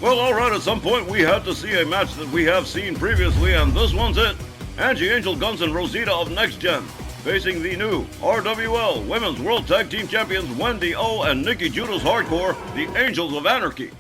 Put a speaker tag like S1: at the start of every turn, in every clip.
S1: Well, alright, at some point we had to see a match that we have seen previously, and this one's it. Angie Angel Guns and Rosita of Next Gen, facing the new RWL Women's World Tag Team Champions Wendy O and Nikki Judas Hardcore, the Angels of Anarchy.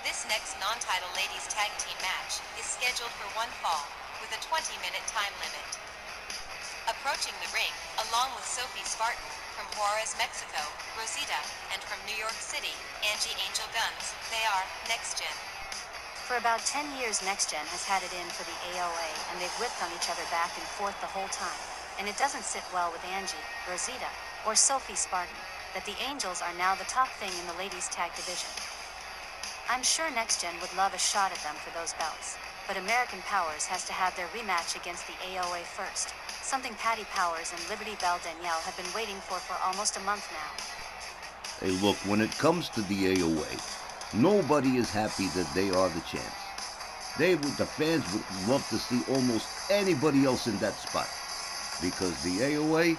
S2: This next non-title ladies tag team match is scheduled for one fall, with a 20-minute time limit. Approaching the ring, along with Sofi Spartan, from Juarez, Mexico, Rosita, and from New York City, Angie Angel Guns, they are Next Gen.
S3: For about 10 years, Next Gen has had it in for the AOA, and they've whipped on each other back and forth the whole time. And it doesn't sit well with Angie, Rosita, or Sofi Spartan, that the Angels are now the top thing in the ladies' tag division. I'm sure Next Gen would love a shot at them for those belts, but American Powers has to have their rematch against the AOA first, something Patty Powers and Liberty Belle Danielle have been waiting for almost a month now.
S4: Hey, look, when it comes to the AOA, nobody is happy that they are the champs. The fans would love to see almost anybody else in that spot, because the AOA,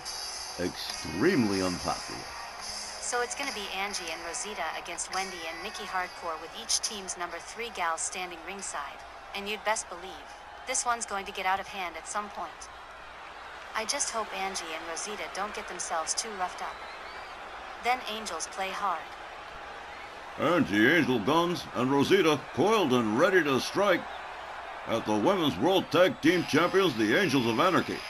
S4: extremely unpopular.
S3: So it's going to be Angie and Rosita against Wendy and Nikki Hardcore, with each team's number 3 gals standing ringside. And you'd best believe, this one's going to get out of hand at some point. I just hope Angie and Rosita don't get themselves too roughed up. Then Angels play hard.
S1: Angie Angel Guns and Rosita coiled and ready to strike at the Women's World Tag Team Champions, the Angels of Anarchy.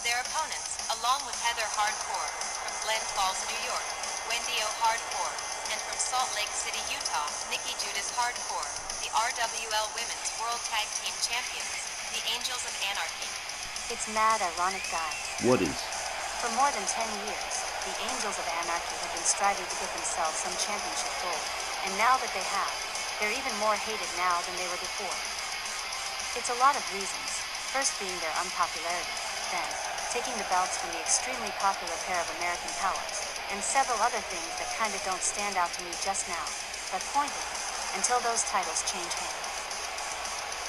S2: Their opponents, along with Heather Haardkore, from Glen Falls, New York, Wendy O. Hardcore, and from Salt Lake City, Utah, Nikki Judas Hardcore, the RWL Women's World Tag Team Champions, the Angels of Anarchy.
S3: It's mad ironic, guys.
S4: What is?
S3: For more than 10 years, the Angels of Anarchy have been striving to get themselves some championship gold, and now that they have, they're even more hated now than they were before. It's a lot of reasons, first being their unpopularity, then taking the belts from the extremely popular pair of American Powers, and several other things that kinda don't stand out to me just now, but point is, until those titles change hands.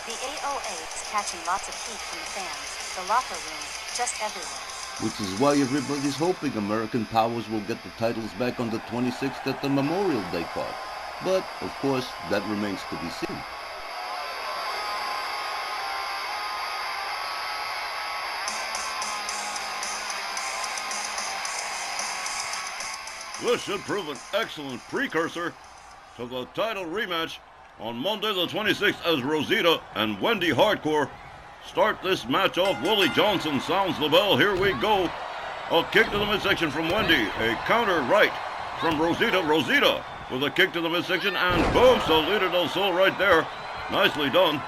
S3: The AOA is catching lots of heat from the fans, the locker room, just everywhere.
S4: Which is why everybody's hoping American Powers will get the titles back on the 26th at the Memorial Day card. But, of course, that remains to be seen.
S1: This should prove an excellent precursor to the title rematch on Monday the 26th, as Rosita and Wendy Hardcore start this match off. Willie Johnson sounds the bell. Here we go. A kick to the midsection from Wendy. A counter right from Rosita. Rosita with a kick to the midsection, and boom, Solita del Sol right there. Nicely done.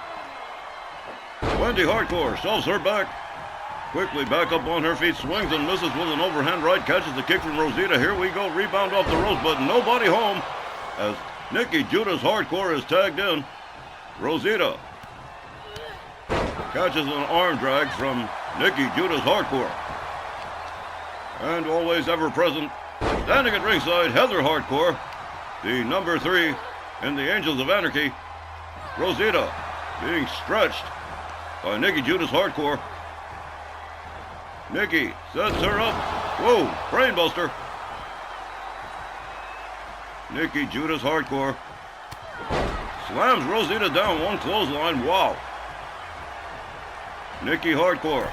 S1: Wendy Hardcore shoves her back. Quickly back up on her feet, swings and misses with an overhand right, catches the kick from Rosita. Here we go, rebound off the ropes, but nobody home as Nikki Judas Hardcore is tagged in. Rosita catches an arm drag from Nikki Judas Hardcore. And always ever present, standing at ringside, Heather Haardkore, the number 3 in the Angels of Anarchy. Rosita being stretched by Nikki Judas Hardcore. Nikki sets her up. Whoa, brainbuster. Nikki Judas Hardcore slams Rosita down, one clothesline. Wow. Nikki Hardcore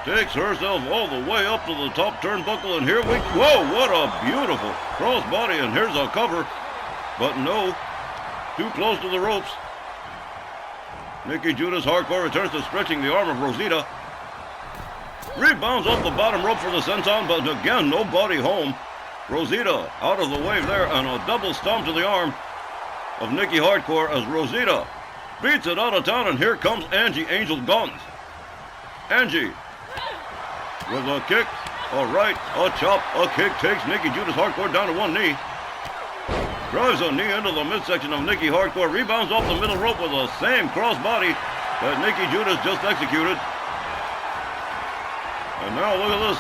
S1: takes herself all the way up to the top turnbuckle, and here we... Whoa, what a beautiful crossbody, and here's a cover. But no, too close to the ropes. Nikki Judas Hardcore returns to stretching the arm of Rosita. Rebounds off the bottom rope for the senton, but again, nobody home. Rosita out of the wave there, and a double stomp to the arm of Nikki Hardcore as Rosita beats it out of town, and here comes Angie Angel Guns. Angie with a kick, a right, a chop, a kick, takes Nikki Judas Hardcore down to one knee. Drives a knee into the midsection of Nikki Hardcore, rebounds off the middle rope with the same crossbody that Nikki Judas just executed. And now look at this.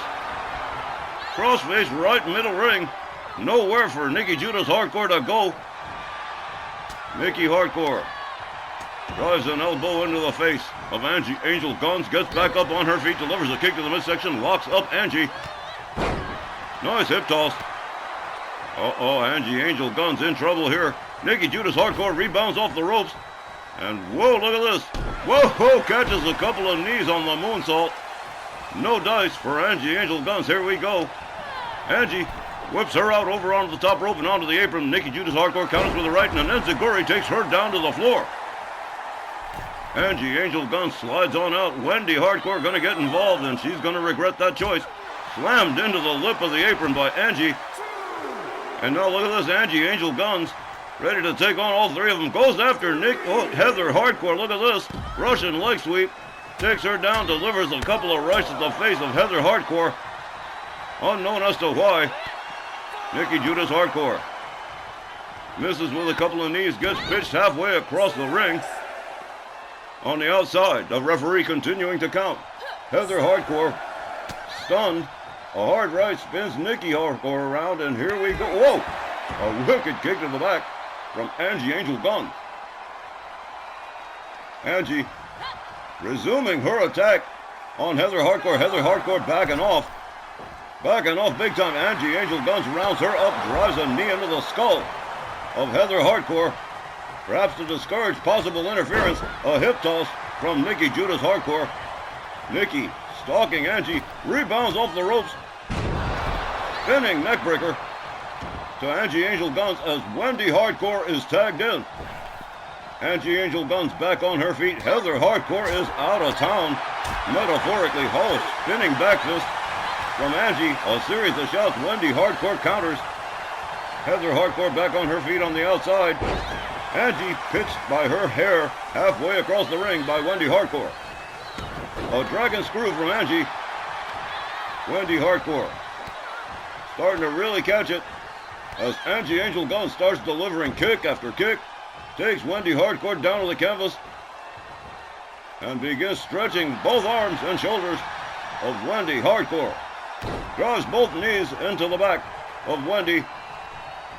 S1: Crossface right middle ring. Nowhere for Nikki Judas Hardcore to go. Nikki Hardcore Drives an elbow into the face of Angie Angel Guns. Gets back up on her feet. Delivers a kick to the midsection. Locks up Angie. Nice hip toss. Uh-oh, Angie Angel Guns in trouble here. Nikki Judas Haardkore rebounds off the ropes. And whoa, look at this. Whoa, catches a couple of knees on the moonsault. No dice for Angie Angel Guns. Here we go. Angie whips her out over onto the top rope and onto the apron. Nikki Judas Haardkore counters with the right, and an enziguri takes her down to the floor. Angie Angel Guns slides on out. Wendy Haardkore going to get involved, and she's going to regret that choice. Slammed into the lip of the apron by Angie. And now look at this, Angie Angel Guns ready to take on all three of them. Goes after Heather Haardkore. Look at this. Russian leg sweep. Takes her down, delivers a couple of rights to the face of Heather Haardkore. Unknown as to why. Nikki Judas Haardkore misses with a couple of knees. Gets pitched halfway across the ring. On the outside, the referee continuing to count. Heather Haardkore stunned. A hard right spins Nikki Haardkore around, and here we go. Whoa! A wicked kick to the back from Angie Angel Guns. Angie resuming her attack on Heather Haardkore. Heather Haardkore backing off. Backing off big time. Angie Angel Guns rounds her up, drives a knee into the skull of Heather Haardkore. Perhaps to discourage possible interference, a hip toss from Nikki Judas Haardkore. Nikki stalking Angie, rebounds off the ropes. Spinning neckbreaker to Angie Angel Guns as Wendy Haardkore is tagged in. Angie Angel Guns back on her feet. Heather Haardkore is out of town. Metaphorically, Hall spinning back fist from Angie. A series of shots. Wendy Haardkore counters. Heather Haardkore back on her feet on the outside. Angie pitched by her hair halfway across the ring by Wendy Haardkore. A dragon screw from Angie. Wendy Haardkore starting to really catch it as Angie Angel Guns starts delivering kick after kick. Takes Wendy Haardkore down to the canvas and begins stretching both arms and shoulders of Wendy Haardkore. Draws both knees into the back of Wendy.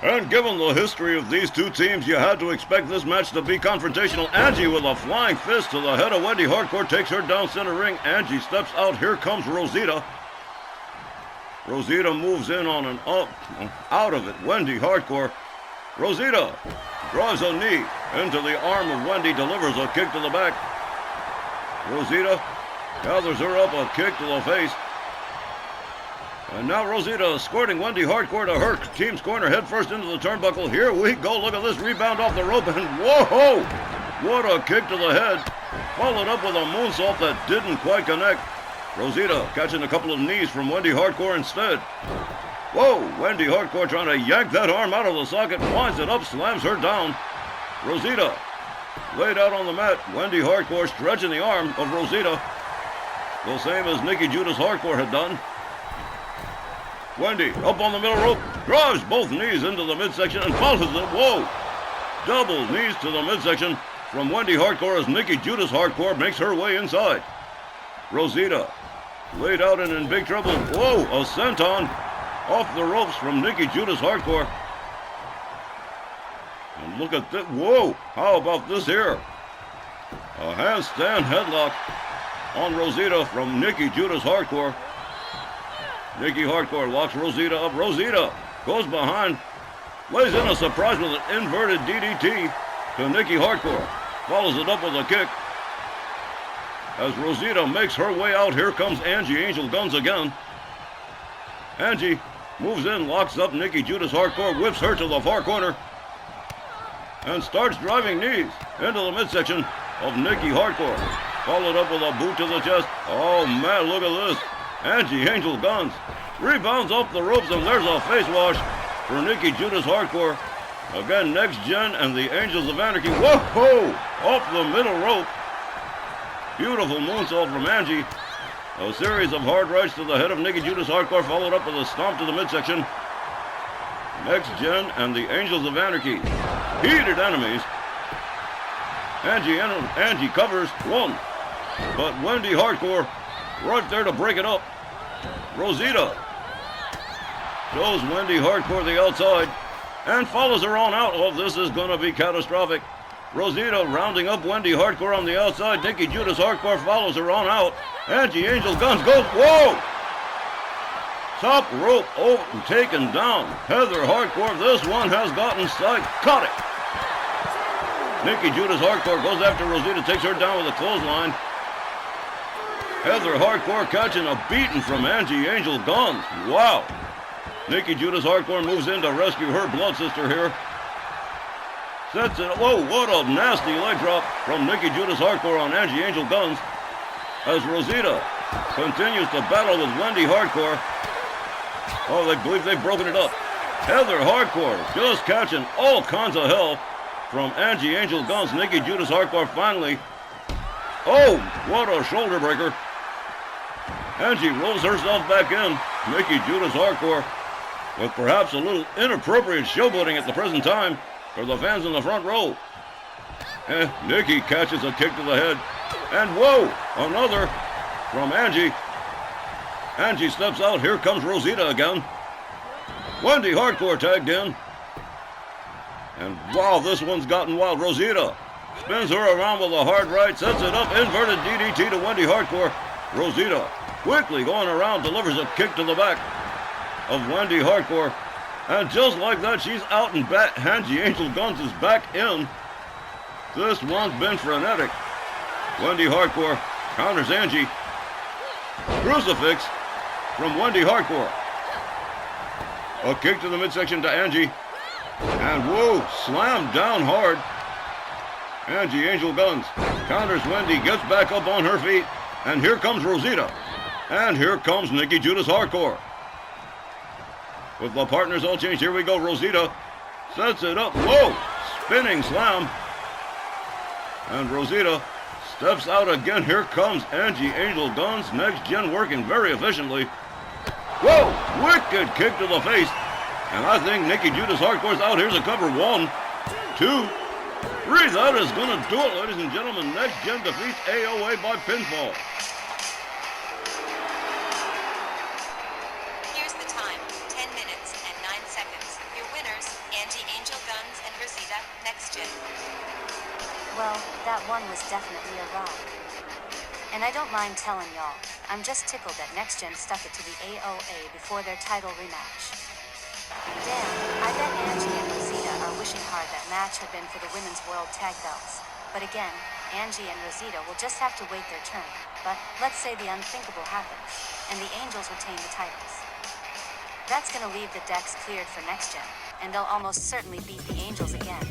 S1: And given the history of these two teams, you had to expect this match to be confrontational. Angie with a flying fist to the head of Wendy Haardkore takes her down center ring. Angie steps out. Here comes Rosita. Rosita moves in on an up, out of it. Wendy Haardkore. Rosita draws a knee into the arm of Wendy, delivers a kick to the back. Rosita gathers her up, a kick to the face. And now Rosita escorting Wendy Haardkore to her team's corner, head first into the turnbuckle. Here we go. Look at this rebound off the rope, and whoa! What a kick to the head. Followed up with a moonsault that didn't quite connect. Rosita catching a couple of knees from Wendy Haardkore instead. Whoa! Wendy Haardkore trying to yank that arm out of the socket, winds it up, slams her down. Rosita laid out on the mat. Wendy Haardkore stretching the arm of Rosita, the same as Nikki Judas Haardkore had done. Wendy up on the middle rope, drives both knees into the midsection and follows it. Whoa! Double knees to the midsection from Wendy Haardkore as Nikki Judas Haardkore makes her way inside. Rosita laid out and in big trouble. Whoa! A senton off the ropes from Nikki Judas Haardkore. And look at this. Whoa! How about this here? A handstand headlock on Rosita from Nikki Judas Haardkore. Nikki Haardkore locks Rosita up. Rosita goes behind, lays in a surprise with an inverted DDT to Nikki Haardkore. Follows it up with a kick. As Rosita makes her way out, here comes Angie Angel Guns again. Angie moves in, locks up Nikki Judas Haardkore, whips her to the far corner, and starts driving knees into the midsection of Nikki Haardkore. Followed up with a boot to the chest. Oh man, look at this. Angie Angel Guns rebounds off the ropes, and there's a face wash for Nikki Judas Haardkore. Again, Next Gen and the Angels of Anarchy. Whoa! Off the middle rope. Beautiful moonsault from Angie. A series of hard rights to the head of Nikki Judas Haardkore, followed up with a stomp to the midsection. Next Gen and the Angels of Anarchy. Heated enemies. Angie covers one. But Wendy Haardkore right there to break it up. Rosita shows Wendy Haardkore the outside and follows her on out. Oh, this is going to be catastrophic. Rosita rounding up Wendy Haardkore on the outside. Nikki Judas Haardkore follows her on out. Angie Angel Guns goes, whoa! Top rope over and taken down. Heather Haardkore, this one has gotten psychotic. Nikki Judas Haardkore goes after Rosita, takes her down with a clothesline. Heather Haardkore catching a beating from Angie Angel Guns. Wow. Nikki Judas Haardkore moves in to rescue her blood sister here. Sets it. Whoa, what a nasty leg drop from Nikki Judas Haardkore on Angie Angel Guns. As Rosita continues to battle with Wendy Haardkore. Oh, they believe they've broken it up. Heather Haardkore just catching all kinds of hell from Angie Angel Guns. Nikki Judas Haardkore finally. Oh, what a shoulder breaker. Angie rolls herself back in. Nikki Judas Haardkore with perhaps a little inappropriate showboating at the present time for the fans in the front row. And Nikki catches a kick to the head. And whoa, another from Angie. Angie steps out. Here comes Rosita again. Wendy Haardkore tagged in. And wow, this one's gotten wild. Rosita spins her around with a hard right, sets it up, inverted DDT to Wendy Haardkore. Rosita quickly going around, delivers a kick to the back of Wendy Haardkore. And just like that, she's out and back. Angie Angel Guns is back in. This one's been frenetic. Wendy Haardkore counters Angie. Crucifix from Wendy Haardkore. A kick to the midsection to Angie. And whoa, slammed down hard. Angie Angel Guns counters Wendy, gets back up on her feet. And here comes Rosita. And here comes Nikki Judas Haardkore. With the partners all changed, here we go. Rosita sets it up. Whoa, spinning slam. And Rosita steps out again. Here comes Angie Angel Guns. Next Gen working very efficiently. Whoa, wicked kick to the face. And I think Nikki Judas Haardkore's out. Here's a cover. 1, 2, 3. That is going to do it, ladies and gentlemen. Next Gen defeats AOA by pinfall.
S2: Here's the time, 10 minutes and 9 seconds. Your winners, Angie Angel Guns and Rosita, Next Gen.
S3: Well, that one was definitely a ride. And I don't mind telling y'all, I'm just tickled that Next Gen stuck it to the AOA before their title rematch. Damn, I bet Angie and Rosita are wishing hard that match had been for the Women's World Tag Belts. But again, Angie and Rosita will just have to wait their turn. But let's say the unthinkable happens, and the Angels retain the titles. That's gonna leave the decks cleared for Next Gen, and they'll almost certainly beat the Angels again.